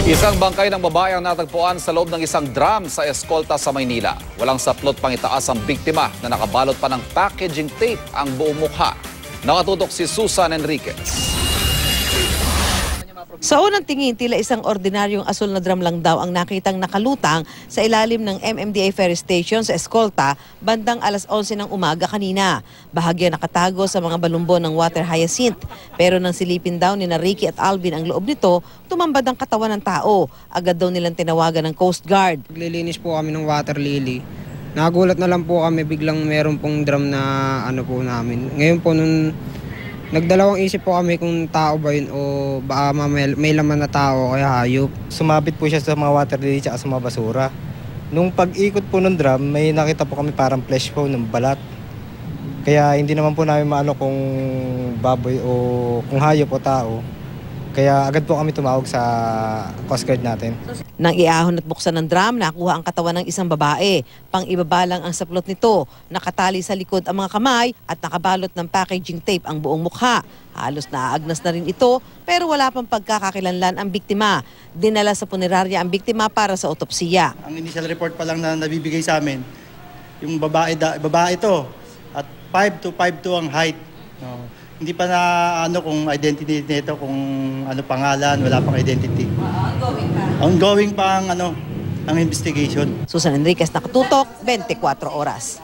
Isang bangkay ng babae ang natagpuan sa loob ng isang drum sa eskolta sa Maynila. Walang saplot pang itaas ang biktima na nakabalot pa ng packaging tape ang buong mukha. Nakatutok si Susan Enriquez. Sa unang tingin, tila isang ordinaryong asul na drum lang daw ang nakitang nakalutang sa ilalim ng MMDA Ferry Station sa Escolta bandang alas 11 ng umaga kanina. Bahagya nakatago sa mga balumbo ng water hyacinth. Pero nang silipin daw ni Ricky at Alvin ang loob nito, tumambad ang katawan ng tao. Agad daw nilang tinawagan ng Coast Guard. Naglilinis po kami ng water lily. Nagulat na lang po kami biglang meron pong drum na ano po namin. Ngayon po nung nagdalawang isip po kami kung tao ba yun o baka may laman na tao kaya hayop. Sumabit po siya sa mga water lily at sa mga basura. Nung pag-ikot po ng drum, may nakita po kami parang flesh po ng balat. Kaya hindi naman po namin maano kung baboy o kung hayop o tao. Kaya agad po kami tumawag sa Coast Guard natin. Nang iahon at buksan ng drum, nakuha ang katawan ng isang babae. Pang-ibaba lang ang saplot nito. Nakatali sa likod ang mga kamay at nakabalot ng packaging tape ang buong mukha. Halos naaagnas na rin ito pero wala pang pagkakakilanlan ang biktima. Dinala sa punerarya ang biktima para sa otopsiya. Ang initial report pa lang na nabibigay sa amin, yung babae ito at 5 to 5'2" ang height. No. Hindi pa na ano kung identity nito, kung ano pangalan, wala pang identity. Ongoing pa. Ongoing pa ang investigation. Susan Enriquez, nakatutok, 24 oras.